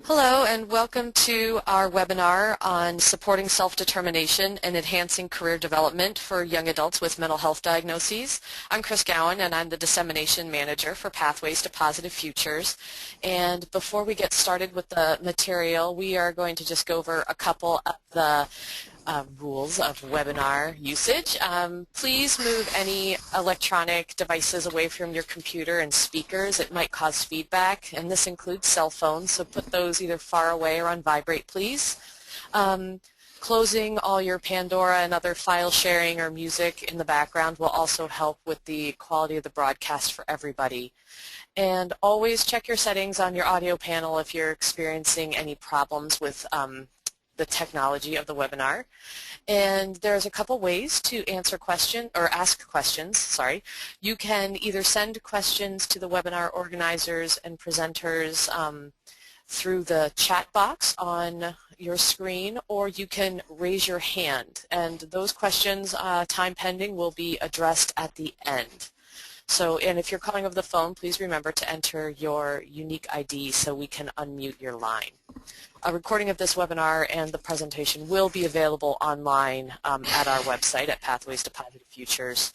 Hello and welcome to our webinar on supporting self-determination and enhancing career development for young adults with mental health diagnoses. I'm Chris Gowan and I'm the Dissemination Manager for Pathways to Positive Futures. And before we get started with the material, we are going to just go over a couple of the rules of webinar usage. Please move any electronic devices away from your computer and speakers. It might cause feedback, and this includes cell phones, so put those either far away or on vibrate, please. Closing all your Pandora and other file sharing or music in the background will also help with the quality of the broadcast for everybody. And always check your settings on your audio panel if you're experiencing any problems with the technology of the webinar. And there's a couple ways to answer questions or ask questions, sorry. You can either send questions to the webinar organizers and presenters through the chat box on your screen, or you can raise your hand. And those questions, time pending, will be addressed at the end. So, and if you're calling over the phone, please remember to enter your unique ID so we can unmute your line. A recording of this webinar and the presentation will be available online at our website at Pathways to Positive Futures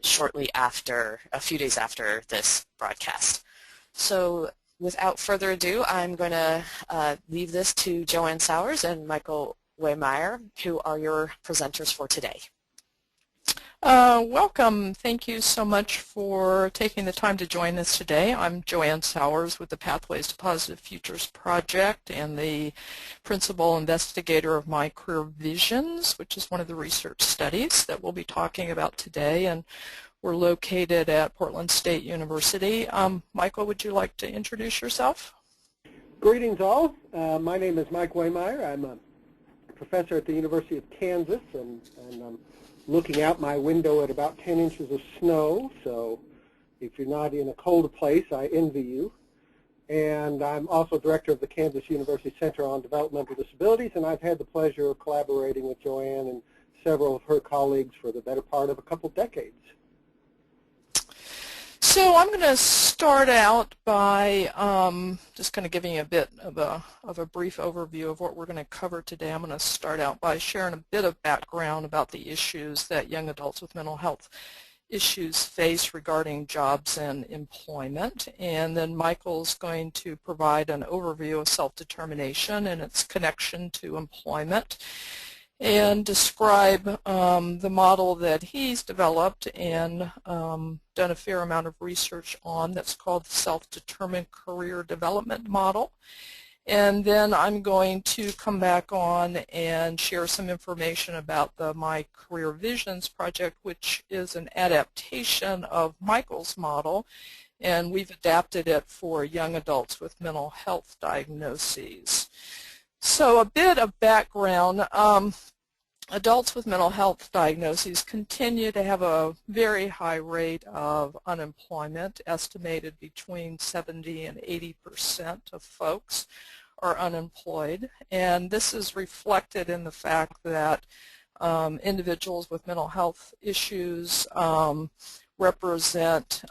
shortly after, a few days after this broadcast. So without further ado, I'm going to leave this to Joanne Sowers and Michael Waymeyer, who are your presenters for today. Welcome. Thank you so much for taking the time to join us today. I'm Joanne Sowers with the Pathways to Positive Futures project and the principal investigator of My Career Visions, which is one of the research studies that we'll be talking about today. And we're located at Portland State University. Michael, would you like to introduce yourself? Greetings all. My name is Mike Waymeyer. I'm a professor at the University of Kansas, and looking out my window at about 10 inches of snow, so if you're not in a colder place, I envy you. And I'm also director of the Kansas University Center on Developmental Disabilities, and I've had the pleasure of collaborating with Joanne and several of her colleagues for the better part of a couple decades. So I'm going to start out by just kind of giving you a bit of a brief overview of what we're going to cover today. I'm going to start out by sharing a bit of background about the issues that young adults with mental health issues face regarding jobs and employment. And then Michael's going to provide an overview of self-determination and its connection to employment, and describe the model that he's developed and done a fair amount of research on, that's called the Self-Determined Career Development Model. And then I'm going to come back on and share some information about the My Career Visions project, which is an adaptation of Michael's model, and we've adapted it for young adults with mental health diagnoses. So a bit of background. Adults with mental health diagnoses continue to have a very high rate of unemployment, estimated between 70 and 80% of folks are unemployed. And this is reflected in the fact that individuals with mental health issues represent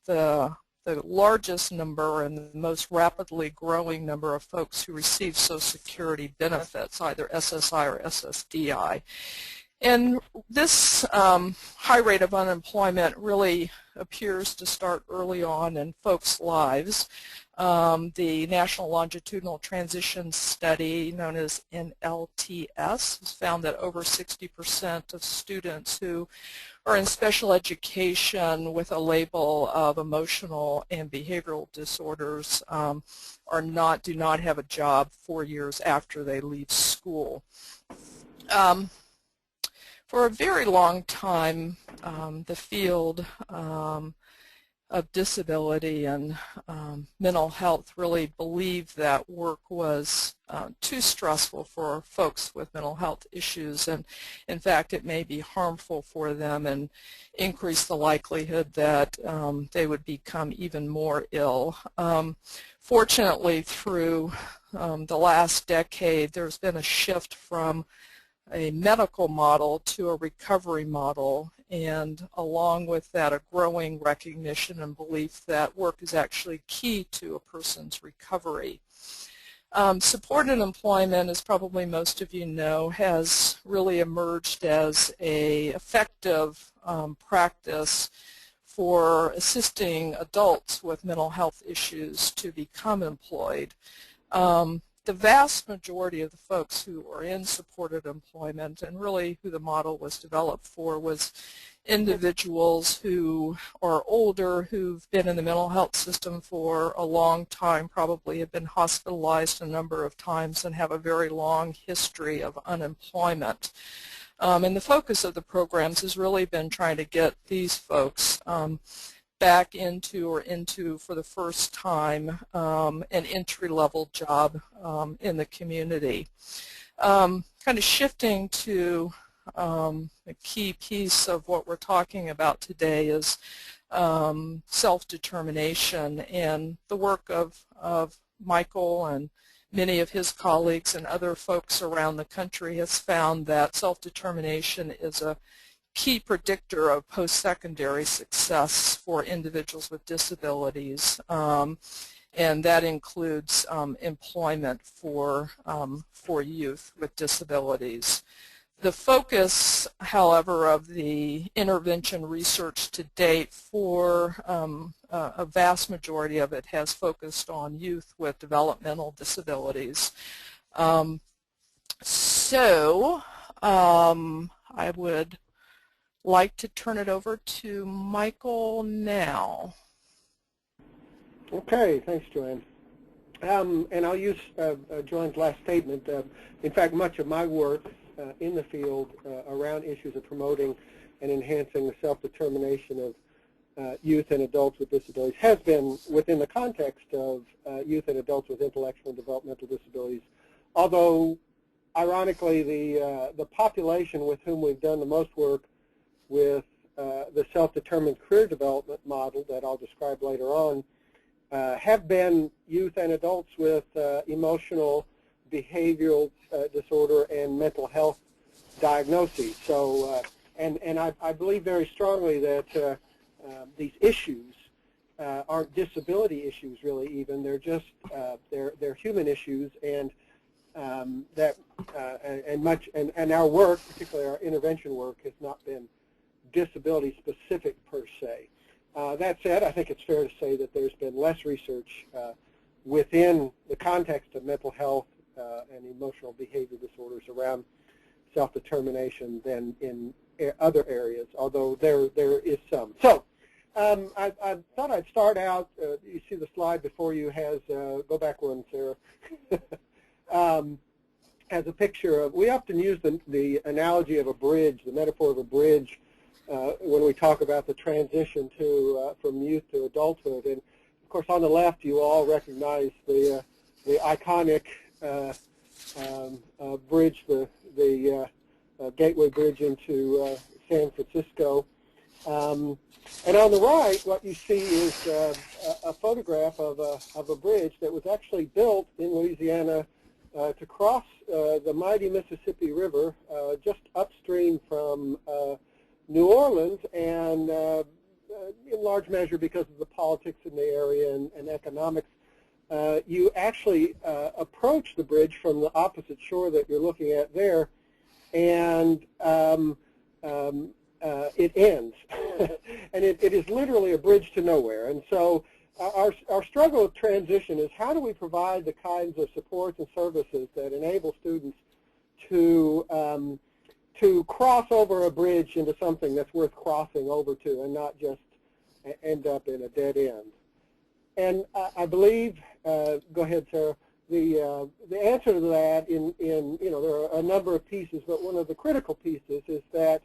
the largest number and the most rapidly growing number of folks who receive Social Security benefits, either SSI or SSDI. And this high rate of unemployment really appears to start early on in folks' lives. The National Longitudinal Transition Study, known as NLTS, has found that over 60% of students who are in special education with a label of emotional and behavioral disorders do not have a job 4 years after they leave school. For a very long time, the field of disability and mental health really believed that work was too stressful for folks with mental health issues, and in fact it may be harmful for them and increase the likelihood that they would become even more ill. Fortunately, through the last decade, there's been a shift from a medical model to a recovery model, and along with that a growing recognition and belief that work is actually key to a person's recovery. Supported employment, as probably most of you know, has really emerged as an effective practice for assisting adults with mental health issues to become employed. The vast majority of the folks who are in supported employment, and really who the model was developed for, was individuals who are older, who've been in the mental health system for a long time, probably have been hospitalized a number of times, and have a very long history of unemployment. And the focus of the programs has really been trying to get these folks back into, or into for the first time, an entry-level job in the community. Kind of shifting to a key piece of what we're talking about today is self-determination, and the work of Michael and many of his colleagues and other folks around the country has found that self-determination is a key predictor of post-secondary success for individuals with disabilities, and that includes employment for youth with disabilities. The focus, however, of the intervention research to date for a vast majority of it has focused on youth with developmental disabilities. So I would like to turn it over to Michael now. Okay, thanks, Joanne. And I'll use Joanne's last statement. In fact, much of my work in the field around issues of promoting and enhancing the self-determination of youth and adults with disabilities has been within the context of youth and adults with intellectual and developmental disabilities. Although, ironically, the population with whom we've done the most work with the self-determined career development model that I'll describe later on have been youth and adults with emotional, behavioral disorder and mental health diagnoses. So, and I believe very strongly that these issues aren't disability issues, really. Even they're just they're human issues, and that and our work, particularly our intervention work, has not been disability specific per se. That said, I think it's fair to say that there's been less research within the context of mental health and emotional behavior disorders around self-determination than in other areas, although there is some. So I thought I'd start out, you see the slide before you has, go back one, Sarah, has a picture of, we often use the analogy of a bridge, the metaphor of a bridge, when we talk about the transition to from youth to adulthood. And of course, on the left, you all recognize the iconic bridge, the Gateway Bridge into San Francisco. And on the right, what you see is a photograph of a bridge that was actually built in Louisiana to cross the mighty Mississippi River just upstream from New Orleans, and in large measure because of the politics in the area and economics. You actually approach the bridge from the opposite shore that you're looking at there, and it ends. And it is literally a bridge to nowhere. And so our struggle with transition is, how do we provide the kinds of supports and services that enable students to cross over a bridge into something that's worth crossing over to, and not just end up in a dead end. And I believe, go ahead, Sarah, the answer to that there are a number of pieces, but one of the critical pieces is that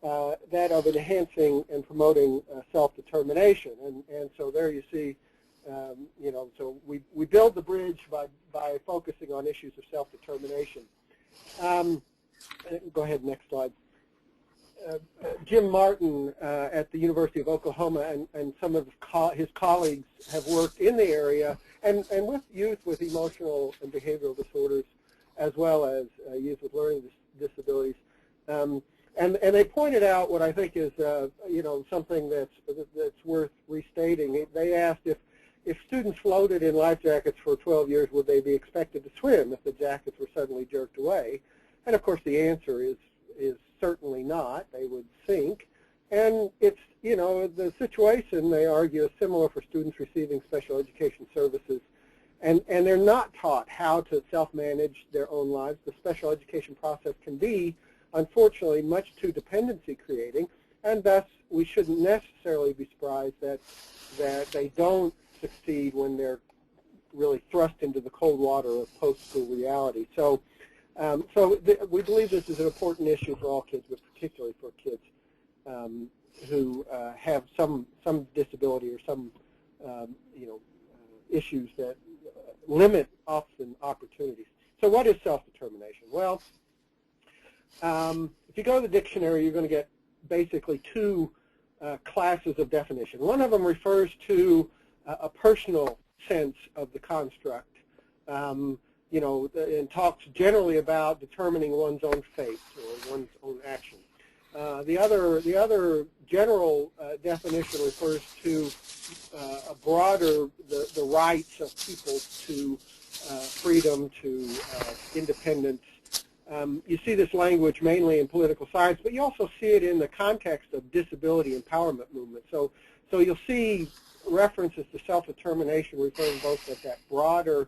of enhancing and promoting self-determination. And so there you see, so we build the bridge by focusing on issues of self-determination. Go ahead, next slide. Jim Martin at the University of Oklahoma and some of his colleagues have worked in the area and with youth with emotional and behavioral disorders, as well as youth with learning disabilities. And they pointed out what I think is something that's worth restating. They asked if students floated in life jackets for 12 years, would they be expected to swim if the jackets were suddenly jerked away? And of course the answer is certainly not. They would sink. And it's, the situation, they argue, is similar for students receiving special education services. And they're not taught how to self-manage their own lives. The special education process can be, unfortunately, much too dependency creating, and thus we shouldn't necessarily be surprised that they don't succeed when they're really thrust into the cold water of post-school reality. So, we believe this is an important issue for all kids, but particularly for kids who have some disability or some issues that limit often opportunities. So what is self-determination? Well, if you go to the dictionary, you're going to get basically two classes of definition. One of them refers to a personal sense of the construct, and talks generally about determining one's own fate or one's own action. The other general definition refers to a broader, the rights of people to freedom, to independence. You see this language mainly in political science, but you also see it in the context of disability empowerment movement. So you'll see references to self-determination referring both at that broader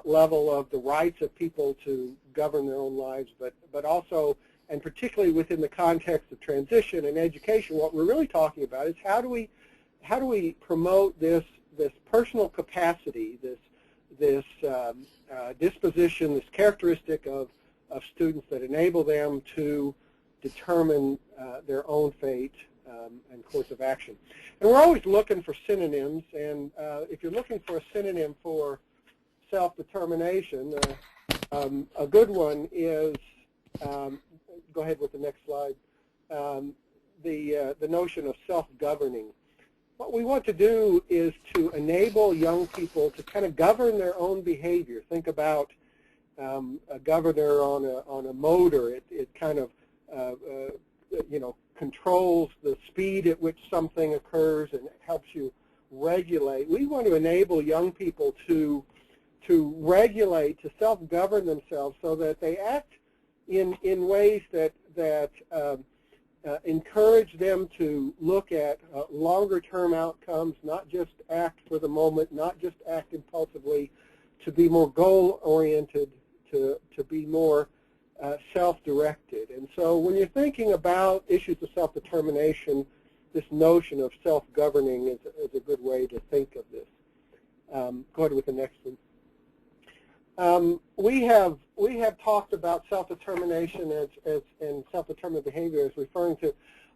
level of the rights of people to govern their own lives, but also, and particularly within the context of transition and education, what we're really talking about is how do we promote this personal capacity, this disposition, this characteristic of students that enable them to determine their own fate and course of action. And we're always looking for synonyms, and if you're looking for a synonym for self-determination, a good one is, go ahead with the next slide, the notion of self-governing. What we want to do is to enable young people to kind of govern their own behavior. Think about a governor on a motor. It kind of controls the speed at which something occurs and helps you regulate. We want to enable young people to regulate, to self-govern themselves so that they act in ways that encourage them to look at longer-term outcomes, not just act for the moment, not just act impulsively, to be more goal-oriented, to be more self-directed. And so when you're thinking about issues of self-determination, this notion of self-governing is a good way to think of this. Go ahead with the next one. We have talked about self-determination and self-determined behavior as referring to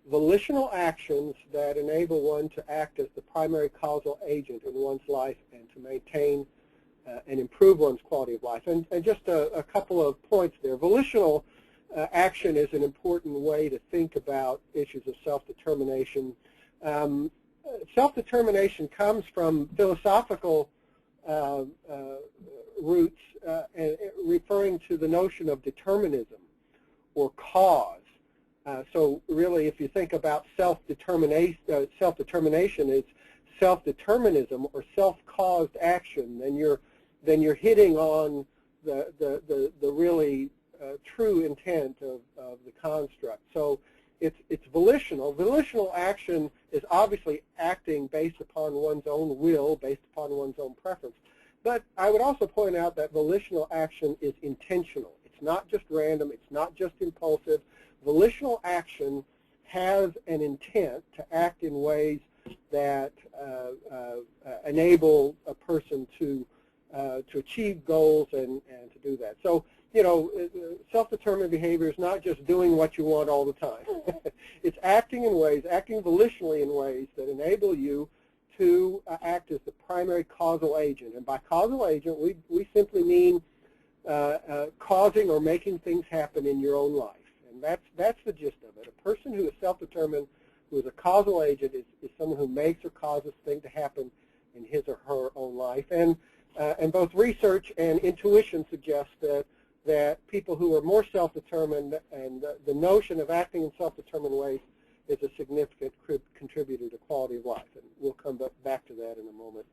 volitional actions that enable one to act as the primary causal agent in one's life and to maintain and improve one's quality of life. And just a couple of points there. Volitional action is an important way to think about issues of self-determination. Self-determination comes from philosophical roots referring to the notion of determinism or cause. So really, if you think about self-determination is self-determinism or self-caused action, then you're hitting on the really true intent of the construct. So it's volitional. Volitional action is obviously acting based upon one's own will, based upon one's own preference. But I would also point out that volitional action is intentional. It's not just random. It's not just impulsive. Volitional action has an intent to act in ways that enable a person to achieve goals and to do that. So, self-determined behavior is not just doing what you want all the time. It's acting volitionally in ways that enable you to act as the primary causal agent. And by causal agent, we simply mean causing or making things happen in your own life. And that's the gist of it. A person who is self-determined, who is a causal agent, is someone who makes or causes things to happen in his or her own life. And both research and intuition suggest that that people who are more self-determined, and the notion of acting in self-determined ways is a significant contributor to quality of life. And we'll come back to that in a moment.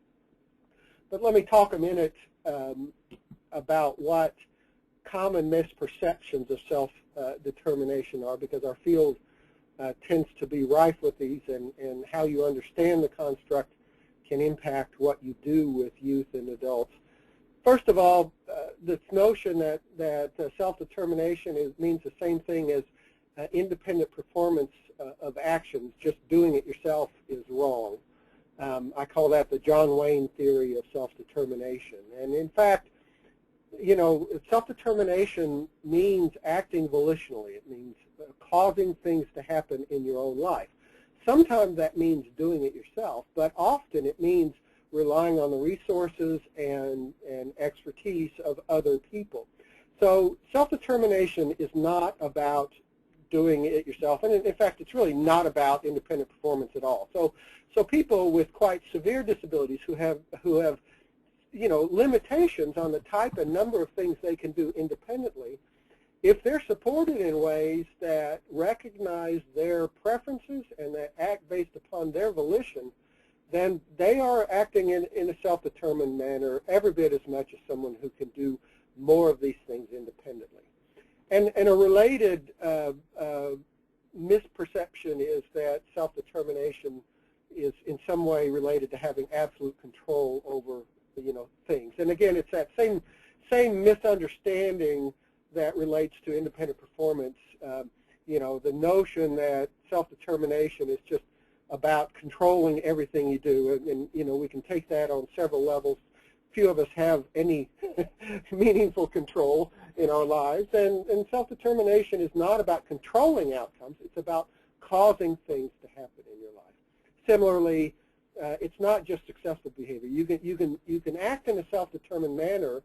But let me talk a minute about what common misperceptions of self-determination are, because our field tends to be rife with these, and how you understand the construct can impact what you do with youth and adults. First of all, this notion that self-determination means the same thing as independent performance of actions, just doing it yourself, is wrong. I call that the John Wayne theory of self-determination. And in fact, self-determination means acting volitionally. It means causing things to happen in your own life. Sometimes that means doing it yourself, but often it means relying on the resources and expertise of other people. So self-determination is not about doing it yourself, and in fact, it's really not about independent performance at all. So people with quite severe disabilities who have limitations on the type and number of things they can do independently, if they're supported in ways that recognize their preferences and that act based upon their volition, then they are acting in a self-determined manner every bit as much as someone who can do more of these things independently. And a related misperception is that self-determination is in some way related to having absolute control over things. And again, it's that same misunderstanding that relates to independent performance. The notion that self-determination is just about controlling everything you do, and we can take that on several levels. Few of us have any meaningful control in our lives, and self-determination is not about controlling outcomes. It's about causing things to happen in your life. Similarly, it's not just successful behavior. You can act in a self-determined manner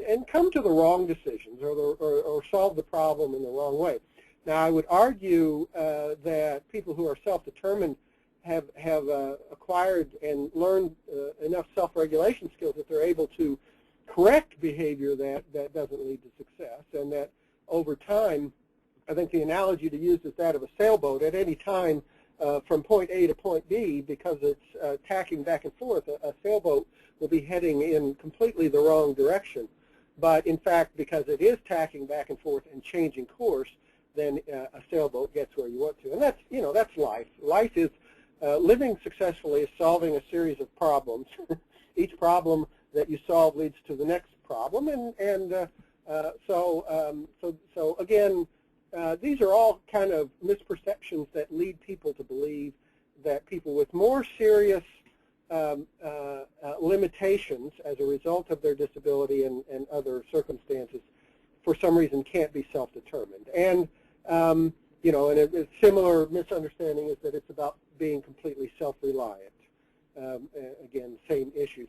and come to the wrong decisions or solve the problem in the wrong way. Now, I would argue that people who are self-determined have acquired and learned enough self-regulation skills that they're able to correct behavior that doesn't lead to success, and that over time, I think the analogy to use is that of a sailboat. At any time from point A to point B, because it's tacking back and forth, a sailboat will be heading in completely the wrong direction. But in fact, because it is tacking back and forth and changing course, then a sailboat gets where you want to. And that's life. Life is living successfully is solving a series of problems. Each problem that you solve leads to the next problem, so again, these are all kind of misperceptions that lead people to believe that people with more serious limitations as a result of their disability and other circumstances, for some reason, can't be self-determined. And and a similar misunderstanding is that it's about being completely self-reliant. Again, same issues.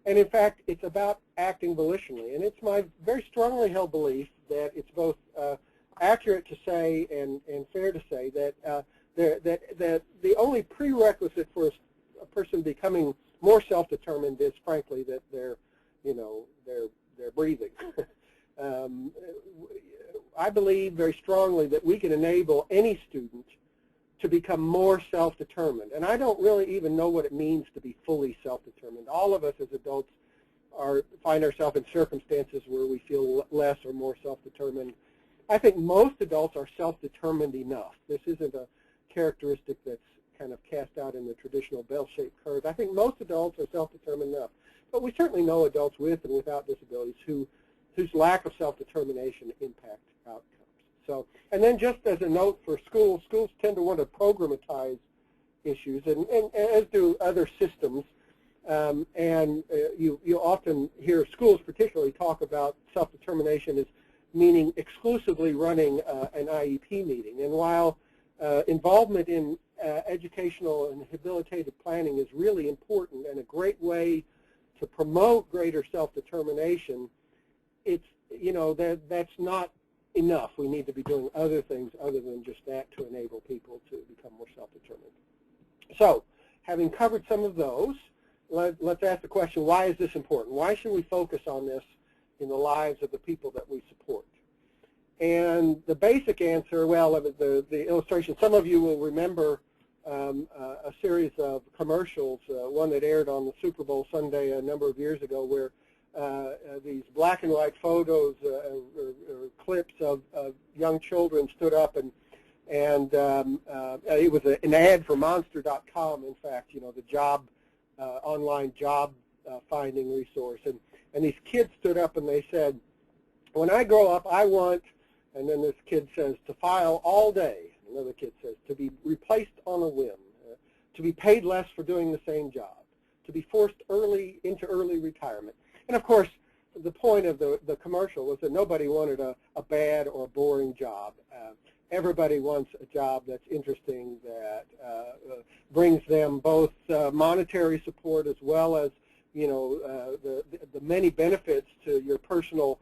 And in fact, it's about acting volitionally. And it's my very strongly held belief that it's both accurate to say and fair to say that that the only prerequisite for a person becoming more self-determined is, frankly, that they're breathing. I believe very strongly that we can enable any student to become more self-determined. And I don't really even know what it means to be fully self-determined. All of us as adults find ourselves in circumstances where we feel less or more self-determined. I think most adults are self-determined enough. This isn't a characteristic that's kind of cast out in the traditional bell-shaped curve. I think most adults are self-determined enough. But we certainly know adults with and without disabilities whose lack of self-determination impact outcomes. So, and then just as a note for schools tend to want to programatize issues, and as do other systems. You often hear schools particularly talk about self-determination as meaning exclusively running an IEP meeting. And while involvement in educational and habilitative planning is really important and a great way to promote greater self-determination, it's, that's not enough. We need to be doing other things other than just that to enable people to become more self-determined. So, having covered some of those, let's ask the question, why is this important? Why should we focus on this in the lives of the people that we support? And the basic answer, well, the illustration, some of you will remember a series of commercials, one that aired on the Super Bowl Sunday a number of years ago, where these black and white photos or clips of young children stood up, and it was an ad for Monster.com, in fact, the job, online job finding resource. And these kids stood up and they said, when I grow up, I want, and then this kid says, to file all day. Another kid says, to be replaced on a whim, to be paid less for doing the same job, to be forced into early retirement. And of course, the point of the commercial was that nobody wanted a bad or boring job. Everybody wants a job that's interesting, that brings them both monetary support as well as the many benefits to your personal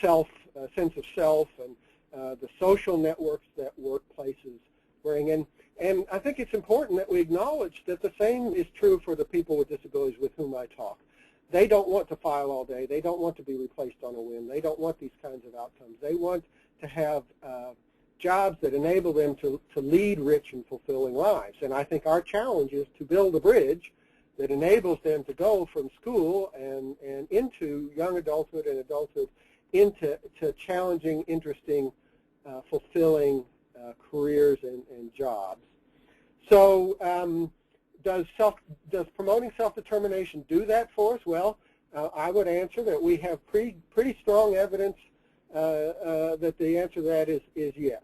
sense of self, and the social networks that workplaces bring in. And I think it's important that we acknowledge that the same is true for the people with disabilities with whom I talk. They don't want to file all day. They don't want to be replaced on a whim. They don't want these kinds of outcomes. They want to have jobs that enable them to lead rich and fulfilling lives. And I think our challenge is to build a bridge that enables them to go from school and into young adulthood and adulthood into challenging, interesting, fulfilling careers and jobs. So does promoting self-determination do that for us? Well, I would answer that we have pretty strong evidence that the answer to that is yes.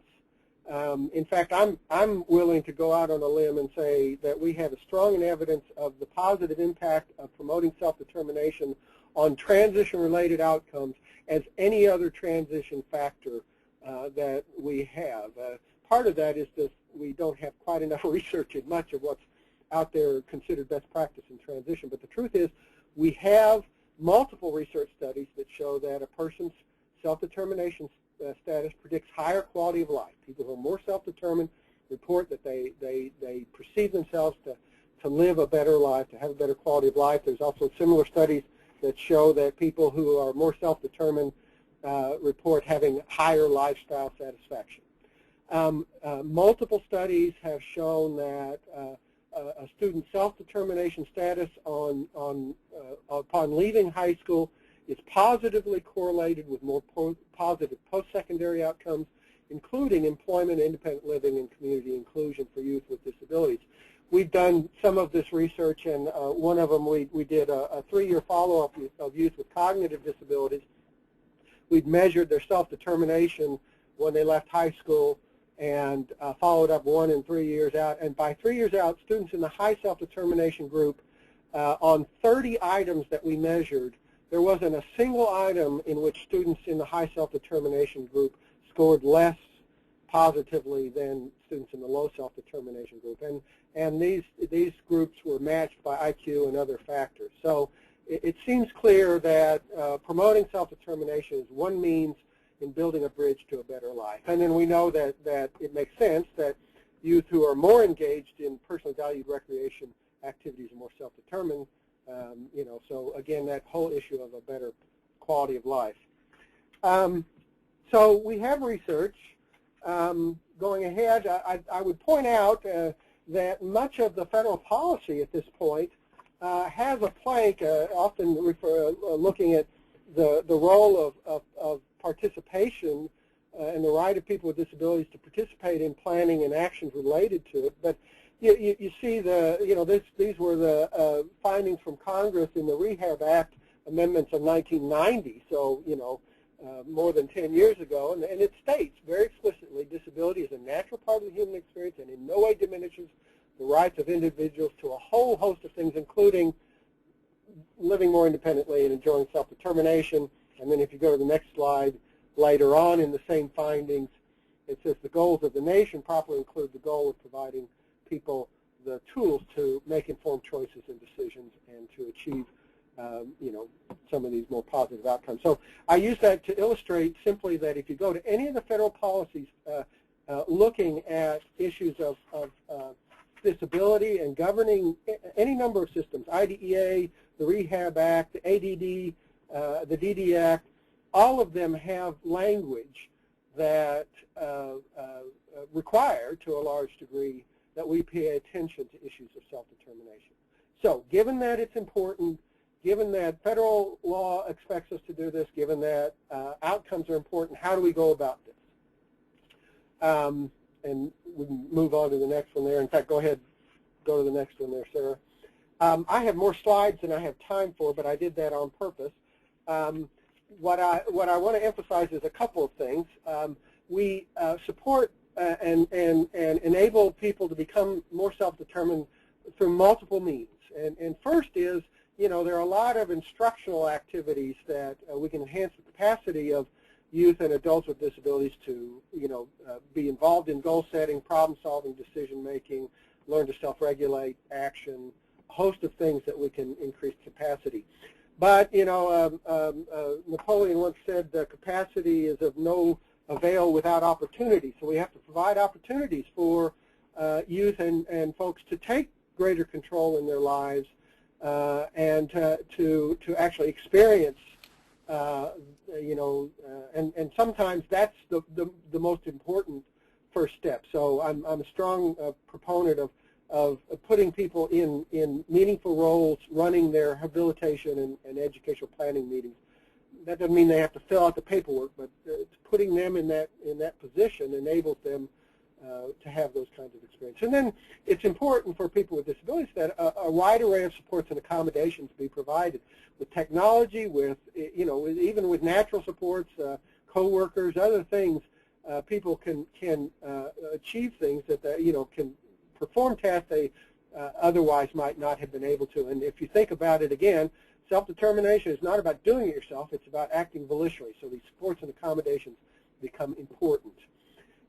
In fact, I'm willing to go out on a limb and say that we have as strong evidence of the positive impact of promoting self-determination on transition-related outcomes as any other transition factor that we have. Part of that is that we don't have quite enough research in much of what's out there considered best practice in transition. But the truth is, we have multiple research studies that show that a person's self-determination status predicts higher quality of life. People who are more self-determined report that they perceive themselves to live a better life, to have a better quality of life. There's also similar studies that show that people who are more self-determined report having higher lifestyle satisfaction. Multiple studies have shown that a student's self-determination status upon leaving high school is positively correlated with more positive post-secondary outcomes, including employment, independent living, and community inclusion for youth with disabilities. We've done some of this research, and one of them we did a 3-year follow-up of youth with cognitive disabilities. We'd measured their self-determination when they left high school and followed up 1 and 3 years out. And by 3 years out, students in the high self-determination group, on 30 items that we measured, there wasn't a single item in which students in the high self-determination group scored less positively than students in the low self-determination group. And these groups were matched by IQ and other factors. So it seems clear that promoting self-determination is one means in building a bridge to a better life. And then we know that it makes sense that youth who are more engaged in personally valued recreation activities are more self-determined. So again, that whole issue of a better quality of life. So we have research. Going ahead, I would point out that much of the federal policy at this point has a plank, often looking at the role of participation and the right of people with disabilities to participate in planning and actions related to it. But you see these were the findings from Congress in the Rehab Act amendments of 1990. So more than 10 years ago, and it states very explicitly, disability is a natural part of the human experience and in no way diminishes the rights of individuals to a whole host of things, including living more independently and enjoying self-determination. And then if you go to the next slide, later on in the same findings, it says the goals of the nation properly include the goal of providing people the tools to make informed choices and decisions and to achieve some of these more positive outcomes. So I use that to illustrate simply that if you go to any of the federal policies looking at issues of disability and governing any number of systems, IDEA, the Rehab Act, the ADD, the DD Act, all of them have language that require, to a large degree, that we pay attention to issues of self-determination. So given that it's important, given that federal law expects us to do this, given that outcomes are important, how do we go about this? And we can move on to the next one there. In fact, go ahead, go to the next one there, Sarah. I have more slides than I have time for, but I did that on purpose. What I want to emphasize is a couple of things. We support and enable people to become more self-determined through multiple means. And first is, there are a lot of instructional activities that we can enhance the capacity of youth and adults with disabilities to, be involved in goal setting, problem solving, decision making, learn to self-regulate, action, a host of things that we can increase capacity. But, Napoleon once said the capacity is of no avail without opportunity. So we have to provide opportunities for youth and folks to take greater control in their lives and to actually experience, and sometimes that's the most important first step. So I'm a strong proponent of putting people in meaningful roles, running their habilitation and educational planning meetings. That doesn't mean they have to fill out the paperwork, but putting them in that position enables them to have those kinds of experiences. And then it's important for people with disabilities that a wide array of supports and accommodations be provided with technology, with even with natural supports, co-workers, other things. People can achieve things that can perform tasks they otherwise might not have been able to. And if you think about it again, self-determination is not about doing it yourself, it's about acting volitionally. So these supports and accommodations become important.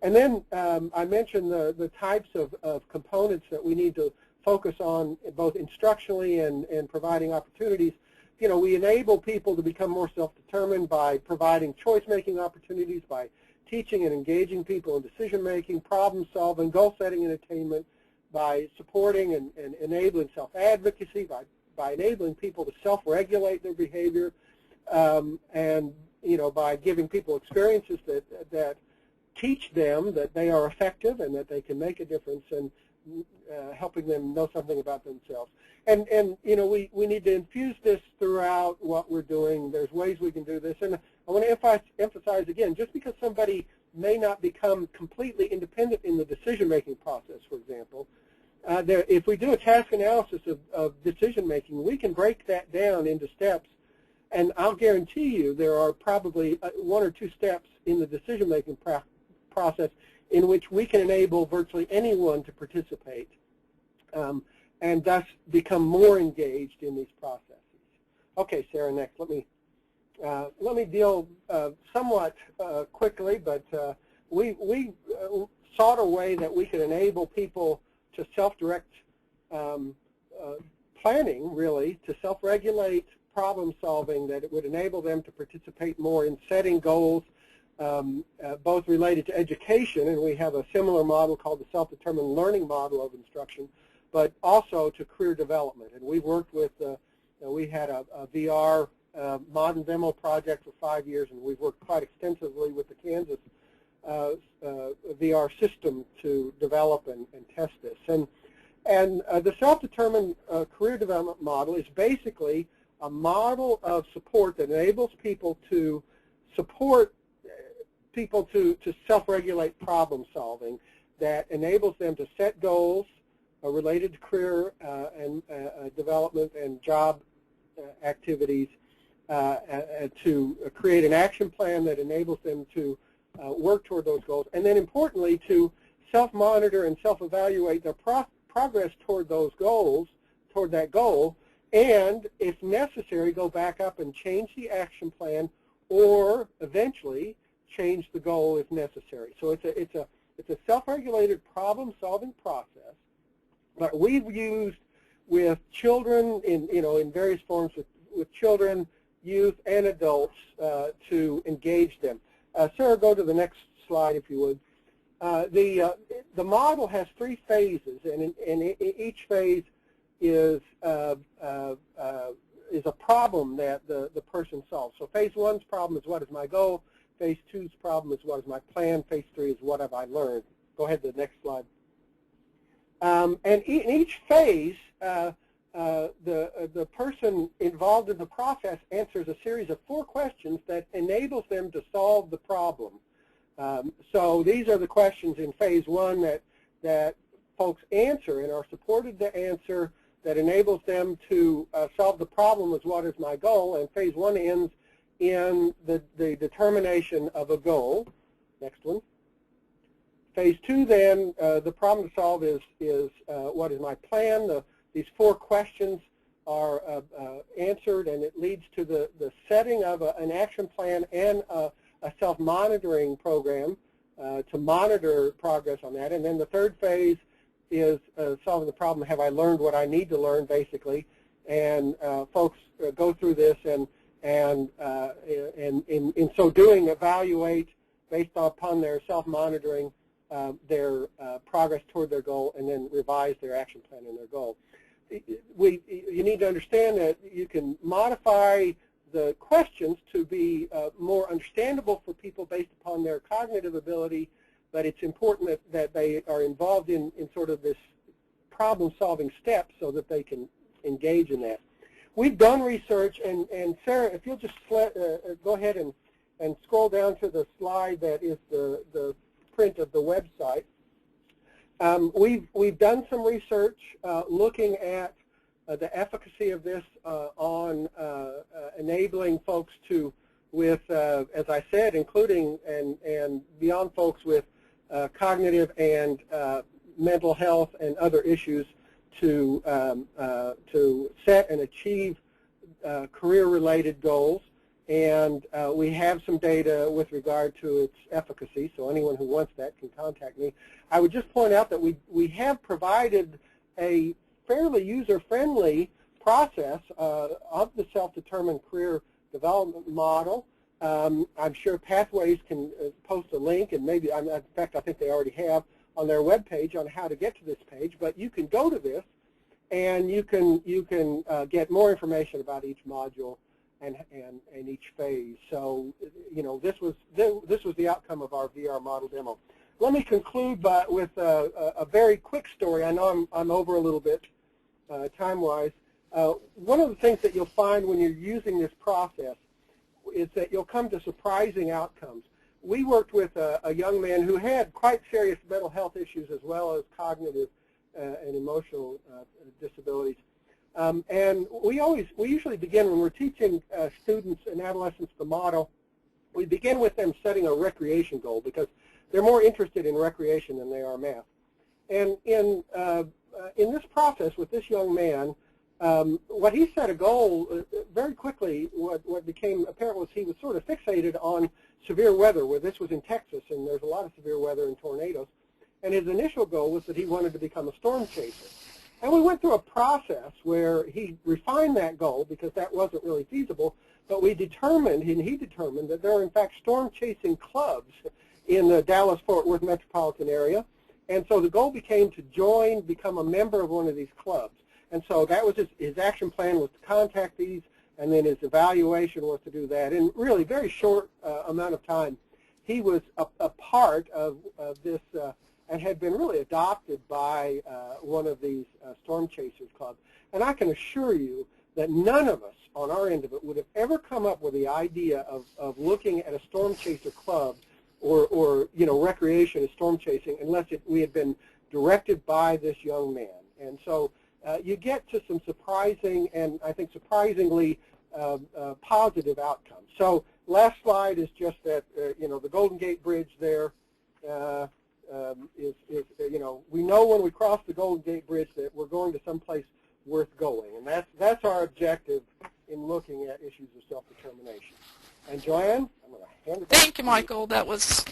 And then I mentioned the types of components that we need to focus on both instructionally and providing opportunities. We enable people to become more self-determined by providing choice-making opportunities, by teaching and engaging people in decision-making, problem-solving, goal-setting and attainment, by supporting and enabling self-advocacy, by enabling people to self-regulate their behavior, and by giving people experiences that teach them that they are effective and that they can make a difference, and helping them know something about themselves. And we need to infuse this throughout what we're doing. There's ways we can do this, and I want to emphasize again, just because somebody may not become completely independent in the decision-making process, for example, if we do a task analysis of decision-making, we can break that down into steps, and I'll guarantee you there are probably 1 or 2 steps in the decision-making process in which we can enable virtually anyone to participate and thus become more engaged in these processes. Okay, Sarah, next. Let me deal somewhat quickly, but we sought a way that we could enable people to self-direct planning, really, to self-regulate problem solving, that it would enable them to participate more in setting goals, both related to education, and we have a similar model called the self-determined learning model of instruction, but also to career development. And we've worked with, we had a VR modern demo project for 5 years, and we've worked quite extensively with the Kansas VR system to develop and test this. And the self-determined career development model is basically a model of support that enables people to support people to self-regulate problem solving, that enables them to set goals related to career and development and job activities, to create an action plan that enables them to work toward those goals, and then importantly to self-monitor and self-evaluate their progress toward those goals, toward that goal, and if necessary go back up and change the action plan, or eventually change the goal if necessary. So it's a self-regulated problem-solving process, but we've used with children in various forms with children, youth, and adults to engage them. Sarah, go to the next slide if you would. The model has 3 phases, and each phase is a problem that the person solves. So phase 1's problem is, what is my goal? Phase 2's problem is what is my plan. Phase 3 is what have I learned. Go ahead to the next slide. And in each phase, the person involved in the process answers a series of 4 questions that enables them to solve the problem. So these are the questions in Phase 1 that folks answer and are supported to answer that enables them to solve the problem as what is my goal. And Phase 1 ends in the determination of a goal. Next one. Phase 2 then, the problem to solve is what is my plan. These 4 questions are answered, and it leads to the setting of an action plan and a self-monitoring program to monitor progress on that. And then the third phase is solving the problem. Have I learned what I need to learn, basically? And folks go through this and in so doing evaluate based upon their self-monitoring their progress toward their goal, and then revise their action plan and their goal. You need to understand that you can modify the questions to be more understandable for people based upon their cognitive ability, but it's important that they are involved in sort of this problem-solving step so that they can engage in that. We've done research, and Sarah, if you'll just go ahead and scroll down to the slide that is the print of the website. We've done some research looking at the efficacy of this on enabling folks to, as I said, including and beyond folks with cognitive and mental health and other issues to set and achieve career-related goals. And we have some data with regard to its efficacy, so anyone who wants that can contact me. I would just point out that we have provided a fairly user-friendly process of the self-determined career development model. I'm sure Pathways can post a link, and maybe, in fact, I think they already have on their webpage on how to get to this page. But you can go to this, and you can get more information about each module and each phase. So, you know, this was the outcome of our VR model demo. Let me conclude with a very quick story. I know I'm over a little bit time-wise. One of the things that you'll find when you're using this process is that you'll come to surprising outcomes. We worked with a young man who had quite serious mental health issues as well as cognitive and emotional disabilities. And we usually begin when we're teaching students and adolescents the model, we begin with them setting a recreation goal because they're more interested in recreation than they are math. And in this process with this young man, what he set a goal very quickly, what became apparent was he was sort of fixated on severe weather, where this was in Texas and there's a lot of severe weather and tornadoes. And his initial goal was that he wanted to become a storm chaser. And we went through a process where he refined that goal because that wasn't really feasible, but we determined, and he determined, that there are in fact storm chasing clubs in the Dallas-Fort Worth metropolitan area. And so the goal became to become a member of one of these clubs. And so that was his action plan, was to contact these, and then his evaluation was to do that. In really very short amount of time, he was a part of this and had been really adopted by one of these storm chasers clubs. And I can assure you that none of us on our end of it would have ever come up with the idea of looking at a storm chaser club or you know, recreation as storm chasing unless we had been directed by this young man. And so you get to some surprising and I think surprisingly positive outcomes. So last slide is just that you know, the Golden Gate Bridge there you know, we know when we cross the Golden Gate Bridge that we're going to someplace worth going, and that's our objective in looking at issues of self-determination. And Joanne, I'm going to hand it back. Thank you, Michael. That was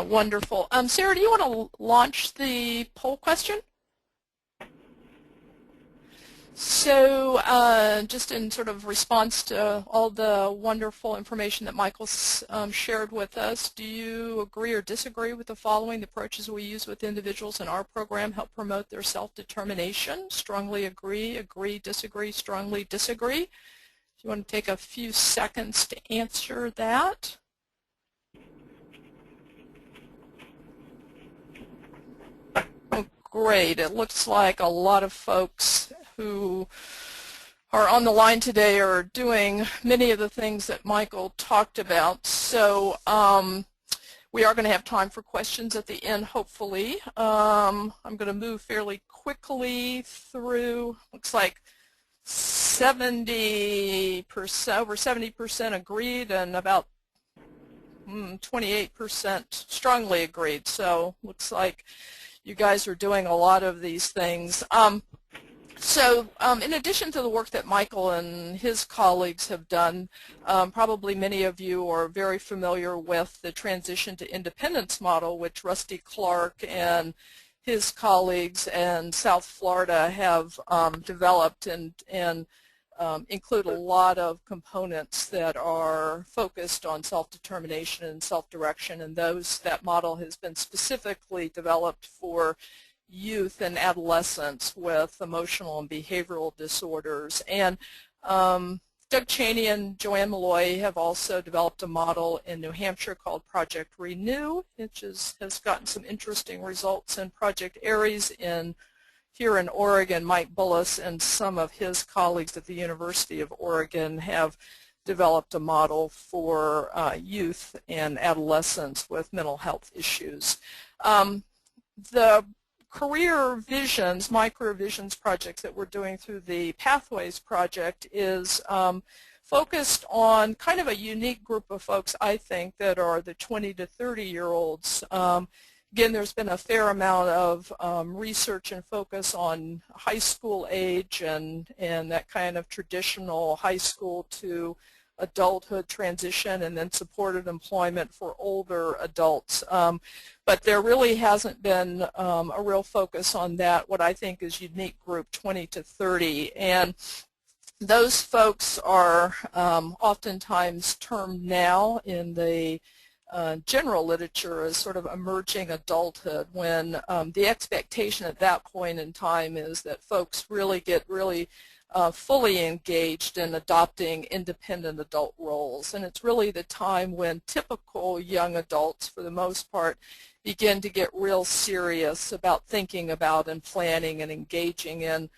wonderful. Sarah, do you want to launch the poll question? So just in sort of response to all the wonderful information that Michael's shared with us, do you agree or disagree with the following? The approaches we use with individuals in our program help promote their self-determination. Strongly agree, agree, disagree, strongly disagree. If you want to take a few seconds to answer that. great. It looks like a lot of folks who are on the line today are doing many of the things that Michael talked about. So we are going to have time for questions at the end, hopefully. I'm going to move fairly quickly through. Looks like 70%, over 70% agreed, and about 28% strongly agreed. So looks like you guys are doing a lot of these things. In addition to the work that Michael and his colleagues have done, probably many of you are very familiar with the transition to independence model, which Rusty Clark and his colleagues in South Florida have developed and include a lot of components that are focused on self-determination and self-direction, and that model has been specifically developed for youth and adolescents with emotional and behavioral disorders. And Doug Cheney and Joanne Malloy have also developed a model in New Hampshire called Project Renew, which has gotten some interesting results. In Project Aries here in Oregon, Mike Bullis and some of his colleagues at the University of Oregon have developed a model for youth and adolescents with mental health issues. The career visions, my career visions projects that we're doing through the Pathways project is focused on kind of a unique group of folks, I think, that are the 20 to 30-year-olds. Again, there's been a fair amount of research and focus on high school age and that kind of traditional high school to adulthood transition, and then supported employment for older adults. But there really hasn't been a real focus on that, what I think is unique group 20 to 30. And those folks are oftentimes termed now in the general literature as sort of emerging adulthood, when the expectation at that point in time is that folks really get fully engaged in adopting independent adult roles. And it's really the time when typical young adults, for the most part, begin to get real serious about thinking about and planning and engaging in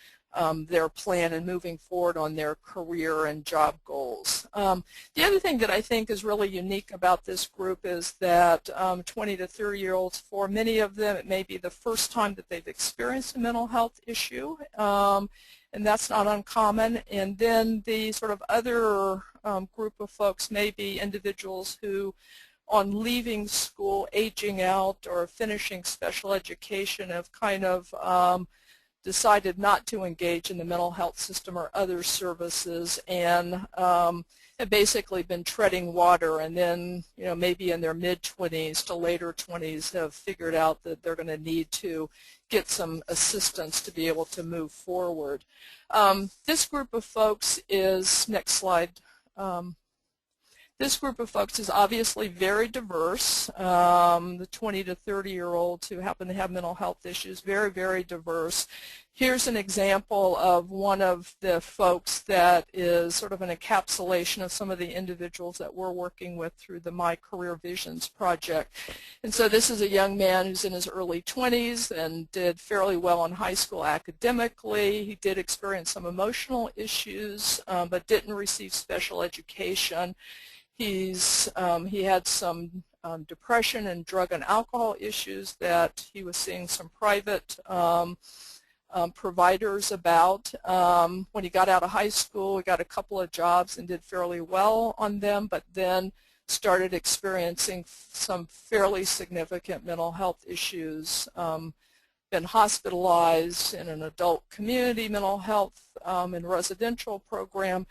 their plan and moving forward on their career and job goals. The other thing that I think is really unique about this group is that 20 to 30-year-olds, for many of them, it may be the first time that they've experienced a mental health issue, and that's not uncommon. And then the sort of other group of folks may be individuals who, on leaving school, aging out, or finishing special education, have kind of decided not to engage in the mental health system or other services, and have basically been treading water, and then maybe in their mid-20s to later 20s have figured out that they're going to need to get some assistance to be able to move forward. This group of folks is, next slide, this group of folks is obviously very diverse. The 20 to 30-year-olds who happen to have mental health issues, very, very diverse. Here's an example of one of the folks that is sort of an encapsulation of some of the individuals that we're working with through the My Career Visions project. And so this is a young man who's in his early 20s and did fairly well in high school academically. He did experience some emotional issues, but didn't receive special education. He had some depression and drug and alcohol issues that he was seeing some private providers about. When he got out of high school, he got a couple of jobs and did fairly well on them, but then started experiencing some fairly significant mental health issues, been hospitalized in an adult community mental health and residential program.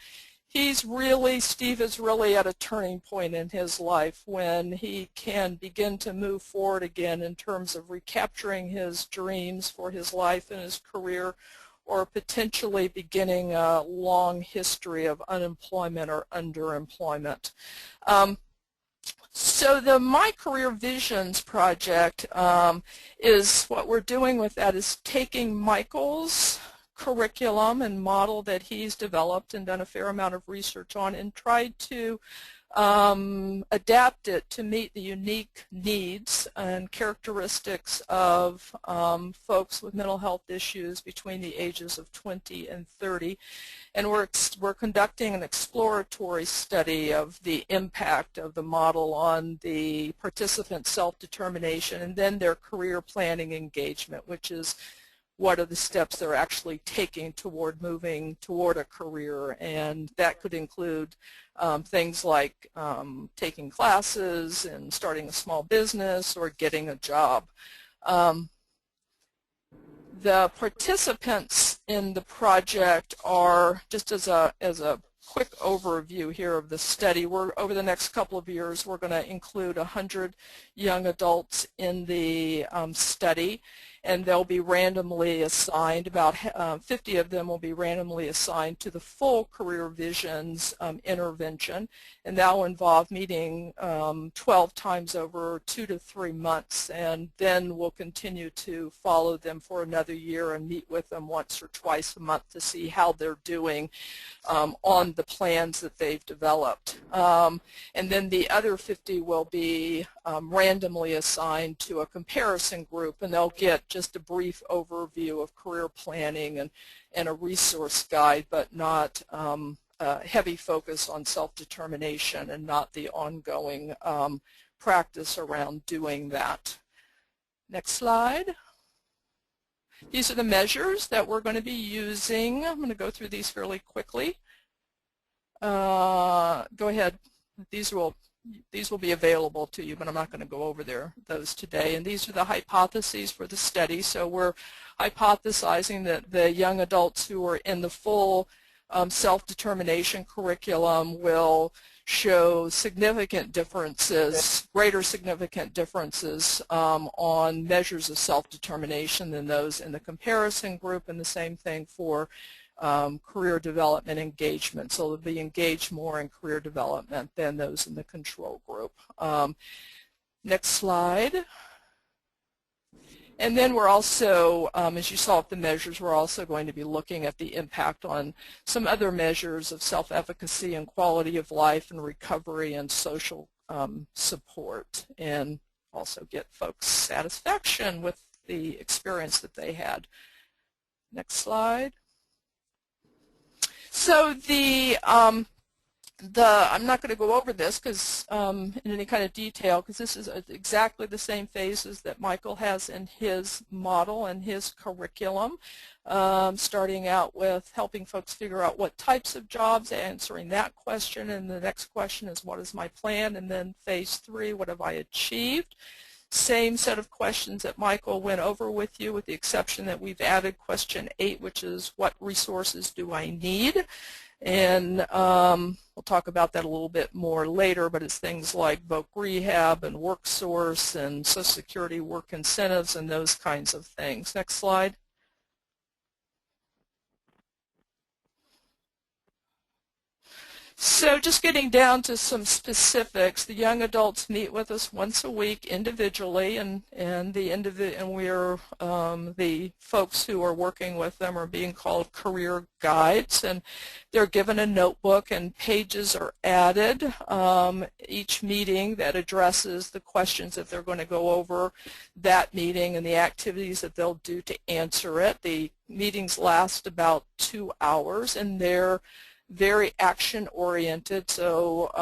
Steve is really at a turning point in his life when he can begin to move forward again in terms of recapturing his dreams for his life and his career, or potentially beginning a long history of unemployment or underemployment. So the My Career Visions project is, what we're doing with that is taking Michael's curriculum and model that he's developed and done a fair amount of research on, and tried to adapt it to meet the unique needs and characteristics of folks with mental health issues between the ages of 20 and 30. And we're conducting an exploratory study of the impact of the model on the participant self-determination and then their career planning engagement, which is what are the steps they're actually taking toward moving toward a career. And that could include things like taking classes and starting a small business or getting a job. The participants in the project are, just as a quick overview here of the study, over the next couple of years we're going to include 100 young adults in the study, and they'll be randomly assigned, about 50 of them will be randomly assigned to the full Career Visions intervention, and that will involve meeting 12 times over 2 to 3 months, and then we'll continue to follow them for another year and meet with them once or twice a month to see how they're doing on the plans that they've developed. And then the other 50 will be randomly assigned to a comparison group, and they'll get just a brief overview of career planning and a resource guide, but not a heavy focus on self-determination and not the ongoing practice around doing that. Next slide. These are the measures that we're going to be using. I'm going to go through these fairly quickly. Go ahead. These will be available to you, but I'm not going to go over those today. And these are the hypotheses for the study. So we're hypothesizing that the young adults who are in the full self-determination curriculum will show significant differences, greater significant differences on measures of self-determination than those in the comparison group, and the same thing for career development engagement. So they'll be engaged more in career development than those in the control group. Next slide. And then we're also, as you saw with the measures, we're also going to be looking at the impact on some other measures of self-efficacy and quality of life and recovery and social support, and also get folks' satisfaction with the experience that they had. Next slide. So I'm not going to go over this in any kind of detail, because this is exactly the same phases that Michael has in his model and his curriculum, starting out with helping folks figure out what types of jobs, answering that question, and the next question is what is my plan, and then phase 3, what have I achieved? Same set of questions that Michael went over with you, with the exception that we've added question 8, which is what resources do I need? And we'll talk about that a little bit more later, but it's things like Voc Rehab and WorkSource and Social Security work incentives and those kinds of things. Next slide. So just getting down to some specifics, the young adults meet with us once a week individually, and we're the folks who are working with them are being called career guides, and they're given a notebook and pages are added each meeting that addresses the questions that they're going to go over that meeting and the activities that they'll do to answer it. The meetings last about 2 hours, and they're very action-oriented. So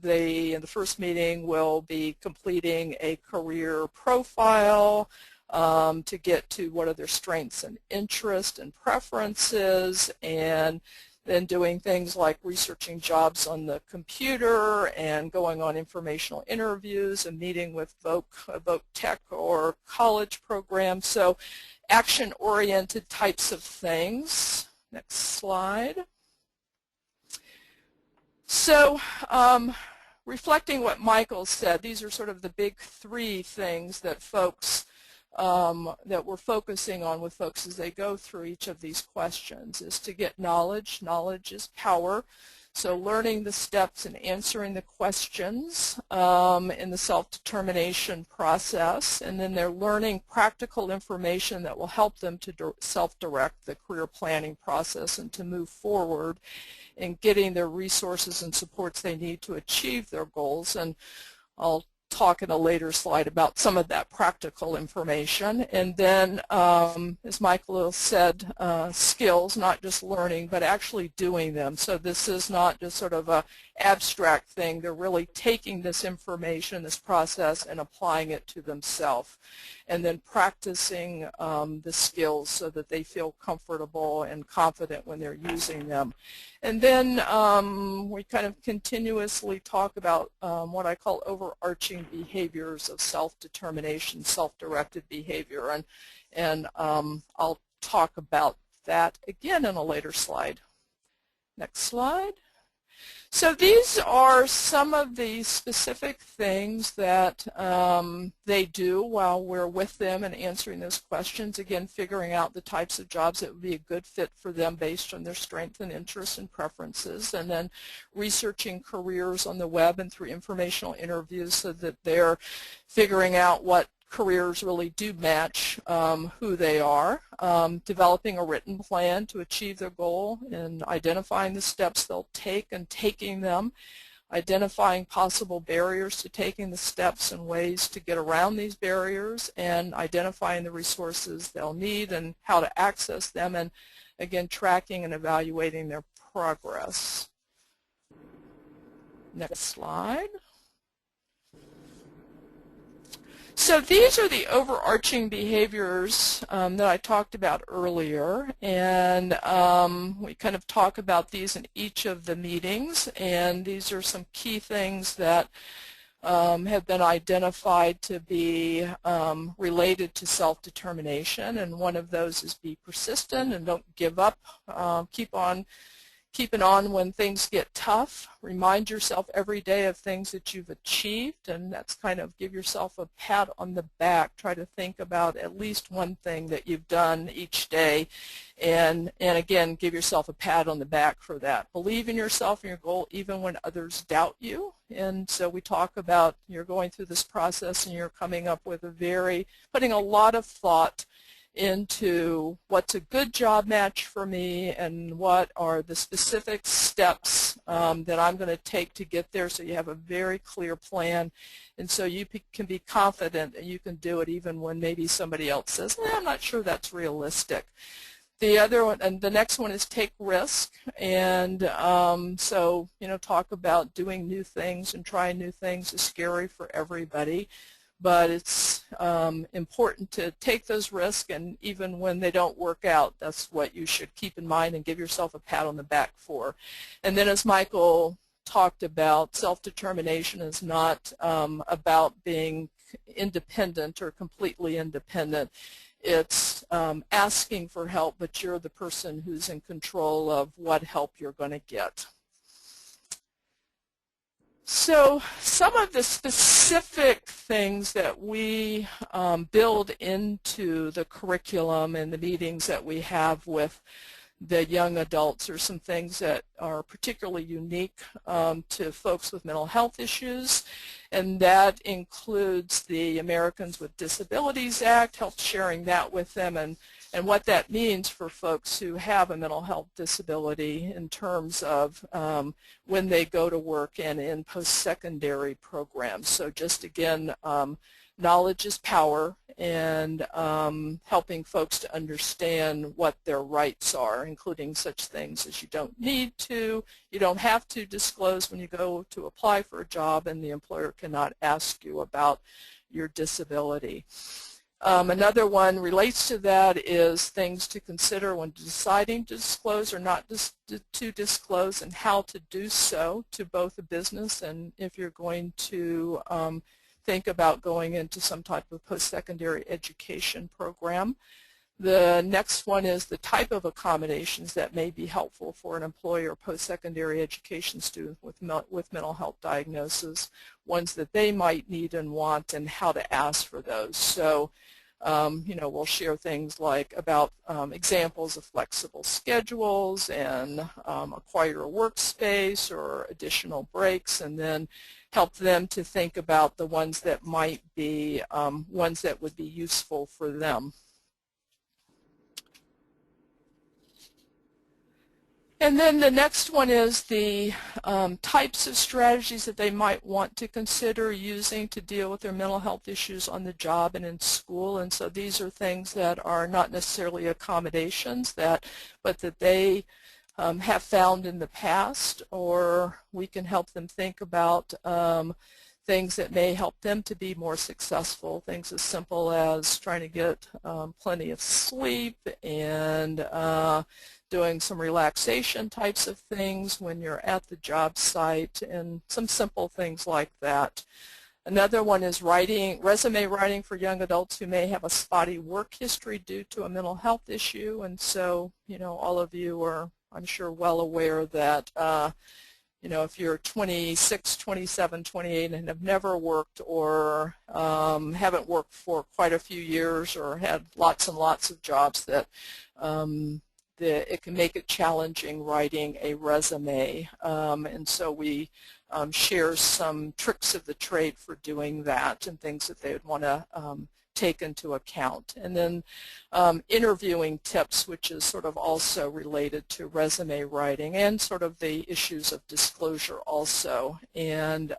in the first meeting will be completing a career profile to get to what are their strengths and interests and preferences, and then doing things like researching jobs on the computer and going on informational interviews and meeting with Voc Tech or college programs. So action-oriented types of things. Next slide. So reflecting what Michael said, these are sort of the big 3 things that folks, that we're focusing on with folks as they go through each of these questions, is to get knowledge. Knowledge is power. So learning the steps and answering the questions in the self-determination process, and then they're learning practical information that will help them to self-direct the career planning process and to move forward in getting their resources and supports they need to achieve their goals. And I'll talk in a later slide about some of that practical information. And then, as Michael said, skills, not just learning, but actually doing them. So this is not just sort of a abstract thing. They're really taking this information, this process, and applying it to themselves. And then practicing the skills so that they feel comfortable and confident when they're using them. And then we kind of continuously talk about what I call overarching behaviors of self-determination, self-directed behavior. And I'll talk about that again in a later slide. Next slide. So these are some of the specific things that they do while we're with them and answering those questions. Again, figuring out the types of jobs that would be a good fit for them based on their strengths and interests and preferences, and then researching careers on the web and through informational interviews so that they're figuring out what careers really do match who they are, developing a written plan to achieve their goal, and identifying the steps they'll take and taking them, identifying possible barriers to taking the steps and ways to get around these barriers, and identifying the resources they'll need and how to access them, and again, tracking and evaluating their progress. Next slide. So these are the overarching behaviors that I talked about earlier, and we kind of talk about these in each of the meetings, and these are some key things that have been identified to be related to self-determination, and one of those is be persistent and don't give up. Keeping on when things get tough. Remind yourself every day of things that you've achieved, and that's kind of give yourself a pat on the back. Try to think about at least one thing that you've done each day, and again, give yourself a pat on the back for that. Believe in yourself and your goal even when others doubt you. And so we talk about you're going through this process and you're coming up with putting a lot of thought into what's a good job match for me and what are the specific steps that I'm going to take to get there, so you have a very clear plan, and so you can be confident that you can do it even when maybe somebody else says, I'm not sure that's realistic. The other one, and the next one, is take risk, and so talk about doing new things and trying new things is scary for everybody. But it's important to take those risks, and even when they don't work out, that's what you should keep in mind and give yourself a pat on the back for. And then, as Michael talked about, self-determination is not about being independent or completely independent. It's asking for help, but you're the person who's in control of what help you're going to get. So some of the specific things that we build into the curriculum and the meetings that we have with the young adults are some things that are particularly unique to folks with mental health issues, and that includes the Americans with Disabilities Act, help sharing that with them, and what that means for folks who have a mental health disability in terms of when they go to work and in post-secondary programs. So just again, knowledge is power, and helping folks to understand what their rights are, including such things as you don't have to disclose when you go to apply for a job, and the employer cannot ask you about your disability. Another one relates to that is things to consider when deciding to disclose or not to disclose, and how to do so to both a business and if you're going to think about going into some type of post-secondary education program. The next one is the type of accommodations that may be helpful for an employer or post-secondary education student with mental health diagnosis, ones that they might need and want, and how to ask for those. So we'll share things like about examples of flexible schedules and a quieter workspace or additional breaks, and then help them to think about the ones that might be ones that would be useful for them. And then the next one is the types of strategies that they might want to consider using to deal with their mental health issues on the job and in school. And so these are things that are not necessarily accommodations, but that they have found in the past, or we can help them think about things that may help them to be more successful, things as simple as trying to get plenty of sleep and doing some relaxation types of things when you're at the job site, and some simple things like that. Another one is resume writing for young adults who may have a spotty work history due to a mental health issue. And so, all of you are, I'm sure, well aware that, if you're 26, 27, 28 and have never worked, or haven't worked for quite a few years, or had lots and lots of jobs, that it can make it challenging writing a resume. And so we share some tricks of the trade for doing that and things that they would want to take into account. And then interviewing tips, which is sort of also related to resume writing, and sort of the issues of disclosure also, and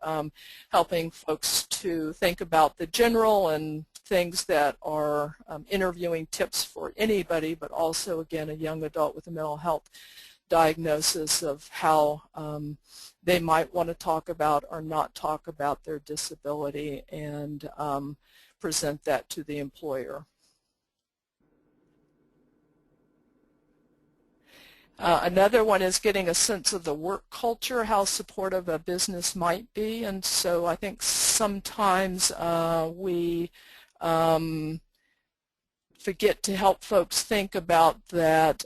helping folks to think about the general and things that are interviewing tips for anybody, but also, again, a young adult with a mental health diagnosis, of how they might want to talk about or not talk about their disability, and present that to the employer. Another one is getting a sense of the work culture, how supportive a business might be. And so I think sometimes we forget to help folks think about that,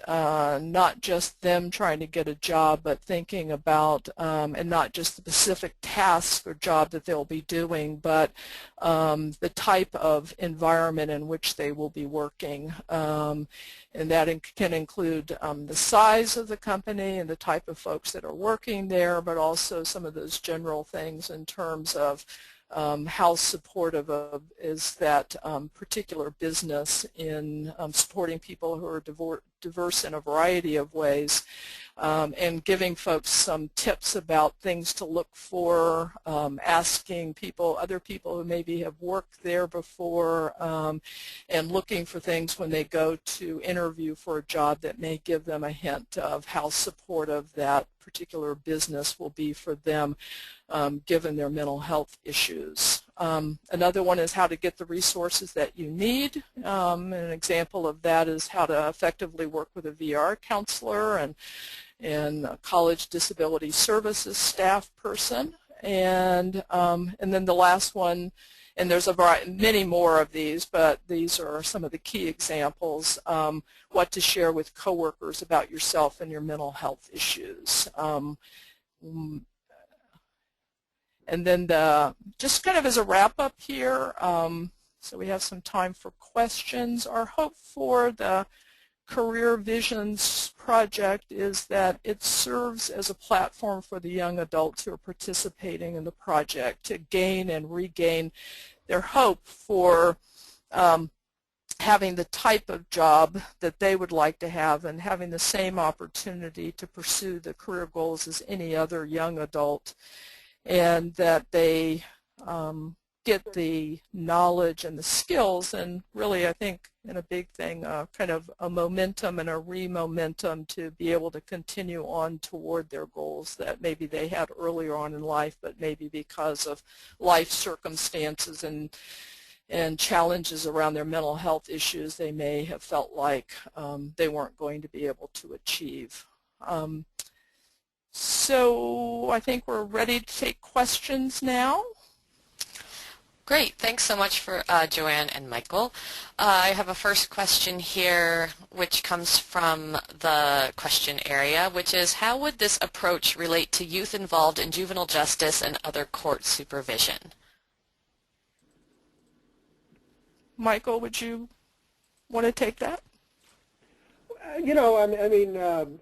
not just them trying to get a job, but thinking about, and not just the specific task or job that they'll be doing, but the type of environment in which they will be working. And that can include the size of the company and the type of folks that are working there, but also some of those general things in terms of how supportive of is that particular business in supporting people who are diverse in a variety of ways, and giving folks some tips about things to look for, asking other people who maybe have worked there before, and looking for things when they go to interview for a job that may give them a hint of how supportive that particular business will be for them, given their mental health issues. Another one is how to get the resources that you need. An example of that is how to effectively work with a VR counselor and a college disability services staff person. And then the last one, and there's many more of these, but these are some of the key examples, what to share with coworkers about yourself and your mental health issues. And then just kind of as a wrap-up here, so we have some time for questions. Our hope for the Career Visions project is that it serves as a platform for the young adults who are participating in the project to gain and regain their hope for having the type of job that they would like to have, and having the same opportunity to pursue the career goals as any other young adult, and that they get the knowledge and the skills, and really, I think, in a big thing, kind of a momentum and a re-momentum to be able to continue on toward their goals that maybe they had earlier on in life, but maybe because of life circumstances and challenges around their mental health issues, they may have felt like they weren't going to be able to achieve. So I think we're ready to take questions now. Great. Thanks so much for Joanne and Michael. I have a first question here, which comes from the question area, which is, how would this approach relate to youth involved in juvenile justice and other court supervision? Michael, would you want to take that? You know, I mean,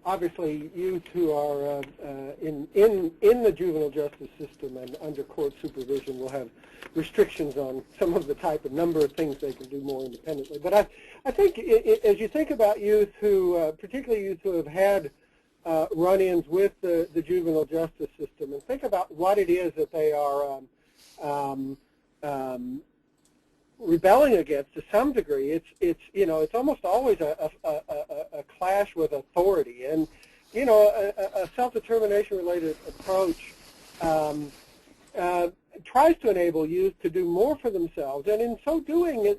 obviously, youth who are in the juvenile justice system and under court supervision will have restrictions on some of the type and number of things they can do more independently. But I think as you think about youth who, particularly youth who have had run-ins with the juvenile justice system, and think about what it is that they are rebelling against to some degree. It's you know, it's almost always a clash with authority, and you know, a self-determination related approach tries to enable youth to do more for themselves, and in so doing,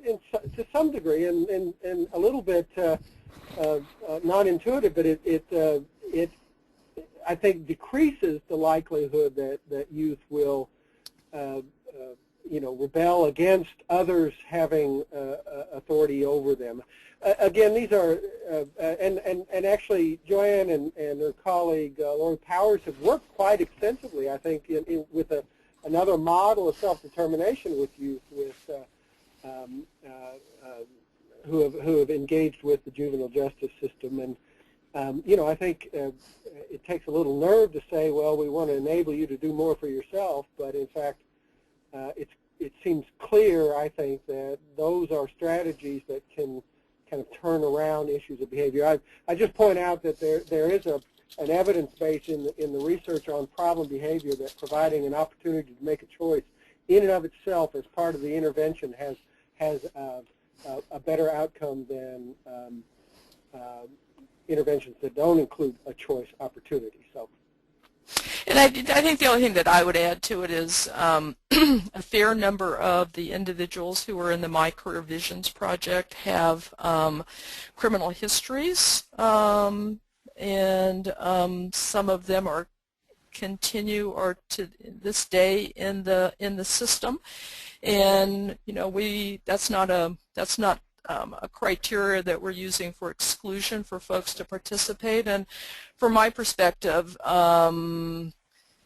to some degree, and a little bit non-intuitive, but it I think decreases the likelihood that youth will you know, rebel against others having authority over them. Again, these are, and actually Joanne and her colleague Lauren Powers have worked quite extensively, I think, with another model of self-determination with youth who have engaged with the juvenile justice system. And you know, I think it takes a little nerve to say, well, we want to enable you to do more for yourself, but in fact, it seems clear, I think, that those are strategies that can kind of turn around issues of behavior. I just point out that there is an evidence base in the research on problem behavior that providing an opportunity to make a choice in and of itself as part of the intervention has a better outcome than interventions that don't include a choice opportunity. So. And I think the only thing that I would add to it is a fair number of the individuals who are in the My Career Visions project have criminal histories, and some of them continue to this day in the system, and you know, that's not a criteria that we're using for exclusion for folks to participate. And from my perspective,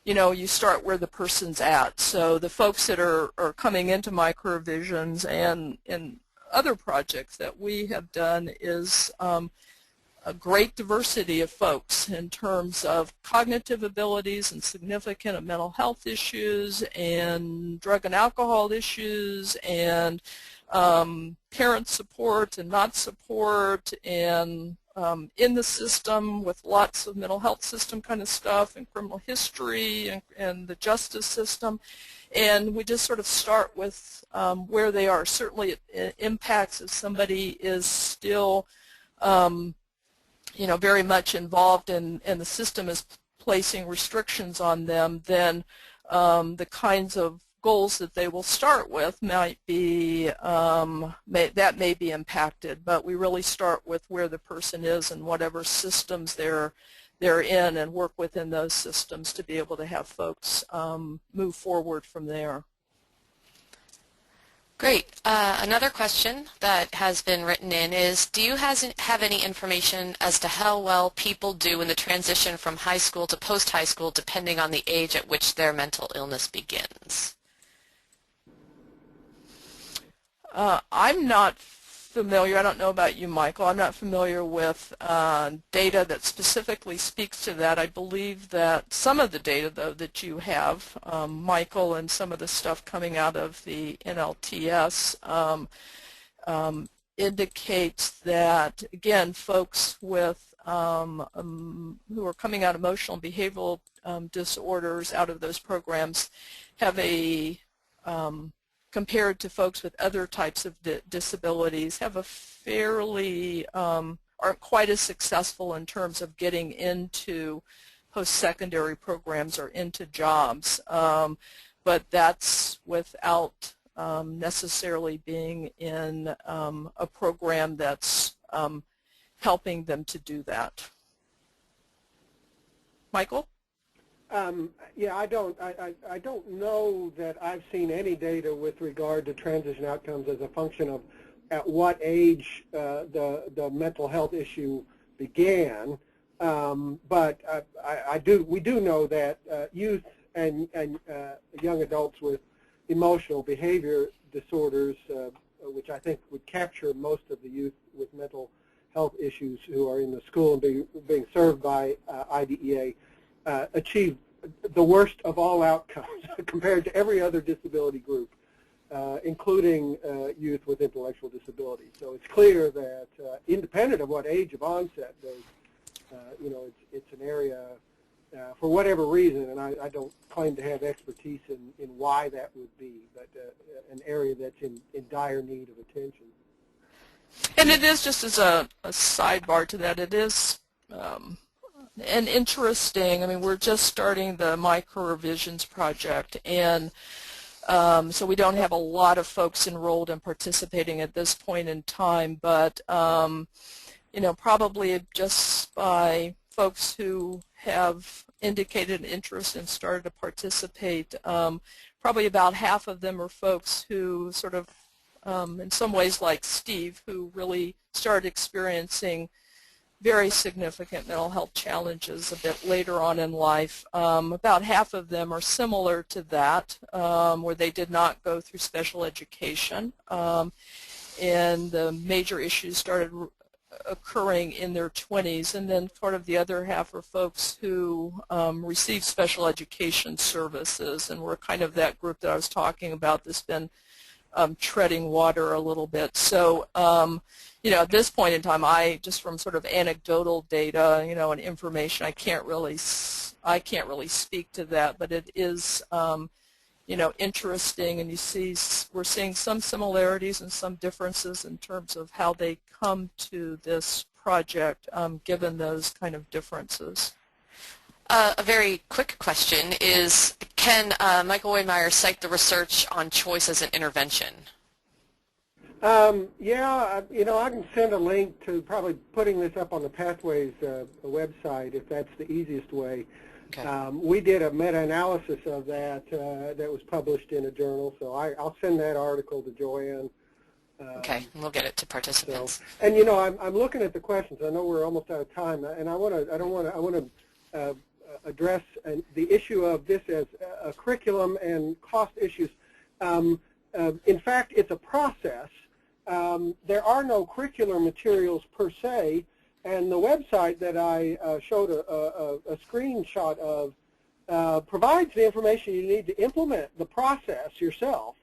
you know, you start where the person's at. So the folks that are coming into My Career Visions and in other projects that we have done is a great diversity of folks in terms of cognitive abilities and significant mental health issues and drug and alcohol issues and parent support and not support, and in the system with lots of mental health system kind of stuff and criminal history and the justice system. And we just sort of start with where they are. Certainly it impacts if somebody is still you know, very much involved and the system is placing restrictions on them, then the kinds of goals that they will start with might be, that may be impacted, but we really start with where the person is and whatever systems they're in, and work within those systems to be able to have folks move forward from there. Great. Another question that has been written in is, do you have any information as to how well people do in the transition from high school to post-high school depending on the age at which their mental illness begins? I'm not familiar, I don't know about you, Michael, I'm not familiar with data that specifically speaks to that. I believe that some of the data, though, that you have, Michael, and some of the stuff coming out of the NLTS indicates that, again, folks with who are coming out of emotional and behavioral disorders out of those programs have a compared to folks with other types of disabilities, have a fairly, aren't quite as successful in terms of getting into post-secondary programs or into jobs. But that's without necessarily being in a program that's helping them to do that. Michael? Yeah, I don't know that I've seen any data with regard to transition outcomes as a function of at what age the mental health issue began. But we do know that youth and young adults with emotional behavior disorders which I think would capture most of the youth with mental health issues who are in the school and being served by IDEA, achieve the worst of all outcomes compared to every other disability group, including youth with intellectual disabilities. So it's clear that independent of what age of onset, it's an area, for whatever reason, and I don't claim to have expertise in why that would be, but an area that's in dire need of attention. And it is, just as a sidebar to that, it is an interesting, I mean, we're just starting the My Career Visions project, and so we don't have a lot of folks enrolled and participating at this point in time, but probably just by folks who have indicated an interest and started to participate, probably about half of them are folks who sort of, in some ways like Steve, who really started experiencing very significant mental health challenges a bit later on in life. About half of them are similar to that, where they did not go through special education, and the major issues started occurring in their 20s, and then part of the other half are folks who receive special education services, and we're kind of that group that I was talking about that's been treading water a little bit. So at this point in time, just from sort of anecdotal data, and information, I can't really speak to that, but it is interesting, and we're seeing some similarities and some differences in terms of how they come to this project, given those kind of differences. A very quick question is, can Michael Waymire cite the research on choice as an intervention? Yeah, I can send a link to probably putting this up on the Pathways website if that's the easiest way. Okay. We did a meta-analysis of that that was published in a journal, so I'll send that article to Joanne. Okay, we'll get it to participants. So, and I'm looking at the questions. I know we're almost out of time, and I want to address the issue of this as a curriculum and cost issues. In fact, it's a process. There are no curricular materials per se, and the website that I showed a screenshot of provides the information you need to implement the process yourself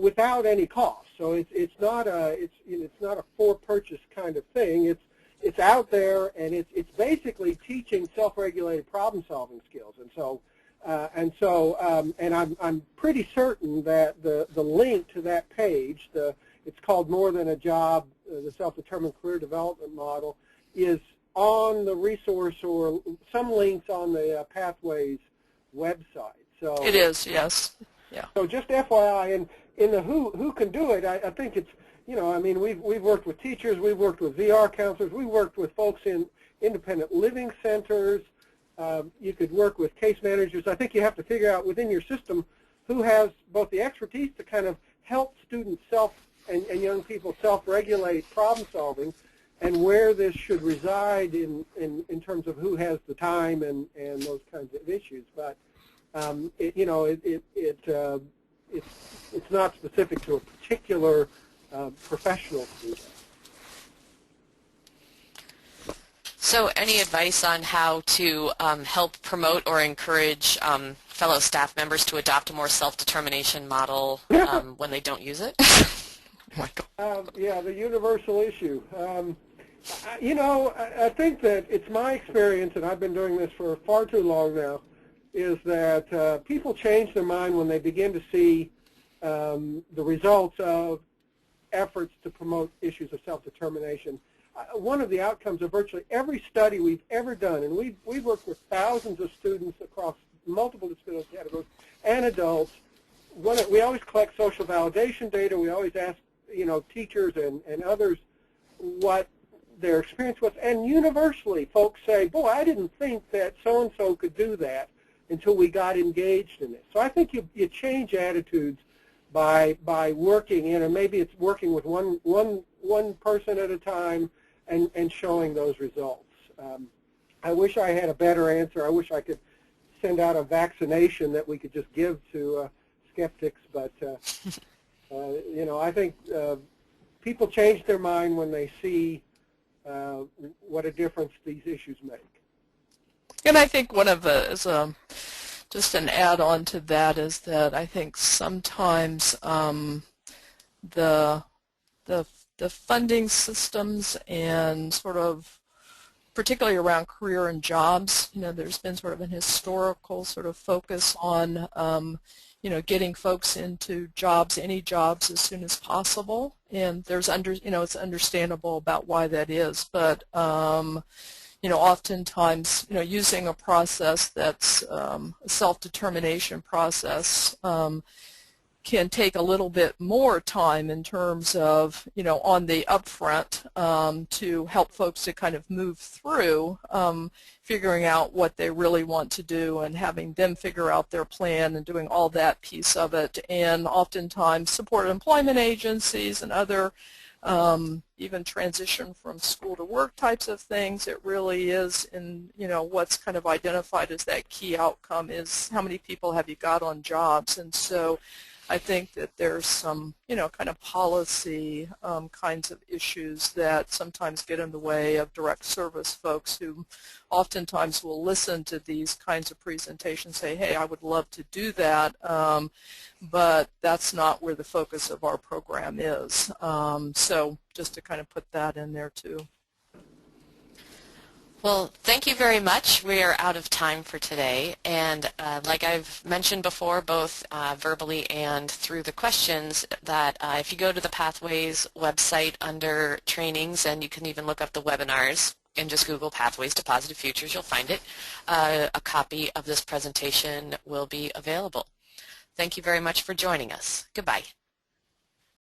without any cost. So it's not a for-purchase kind of thing. It's out there, and it's basically teaching self-regulated problem-solving skills. And I'm pretty certain that the link to that page, it's called More Than a Job, the Self-Determined Career Development Model, is on the resource or some links on the Pathways website. So it is, yes. Yeah. So just FYI, and in the who can do it, I think it's, I mean, we've worked with teachers, we've worked with VR counselors, we've worked with folks in independent living centers. You could work with case managers. I think you have to figure out within your system who has both the expertise to kind of help students and young people self-regulate problem solving, and where this should reside in terms of who has the time and those kinds of issues. But it's not specific to a particular professional student. So any advice on how to help promote or encourage fellow staff members to adopt a more self-determination model when they don't use it? Yeah, the universal issue. I think that it's my experience, and I've been doing this for far too long now, is that people change their mind when they begin to see the results of efforts to promote issues of self-determination. One of the outcomes of virtually every study we've ever done, and we've worked with thousands of students across multiple disability categories and adults. We always collect social validation data. We always ask teachers and others what their experience was, and universally folks say, boy, I didn't think that so-and-so could do that until we got engaged in it. So I think you change attitudes by working in, and maybe it's working with one person at a time and showing those results. I wish I had a better answer. I wish I could send out a vaccination that we could just give to skeptics, but I think people change their mind when they see what a difference these issues make. And I think one of the, just an add-on to that, is that I think sometimes the funding systems and sort of particularly around career and jobs, there's been sort of an historical sort of focus on getting folks into jobs, any jobs, as soon as possible, and there's it's understandable about why that is, but oftentimes using a process that's a self-determination process can take a little bit more time in terms of on the upfront to help folks to kind of move through figuring out what they really want to do and having them figure out their plan and doing all that piece of it. And oftentimes supported employment agencies and other even transition from school to work types of things, it really is in what's kind of identified as that key outcome is how many people have you got on jobs. And so I think that there's some, kind of policy kinds of issues that sometimes get in the way of direct service folks who oftentimes will listen to these kinds of presentations, say, hey, I would love to do that, but that's not where the focus of our program is. So just to kind of put that in there too. Well, thank you very much. We are out of time for today, and like I've mentioned before, both verbally and through the questions, that if you go to the Pathways website under trainings, and you can even look up the webinars and just Google Pathways to Positive Futures, you'll find it. A copy of this presentation will be available. Thank you very much for joining us. Goodbye.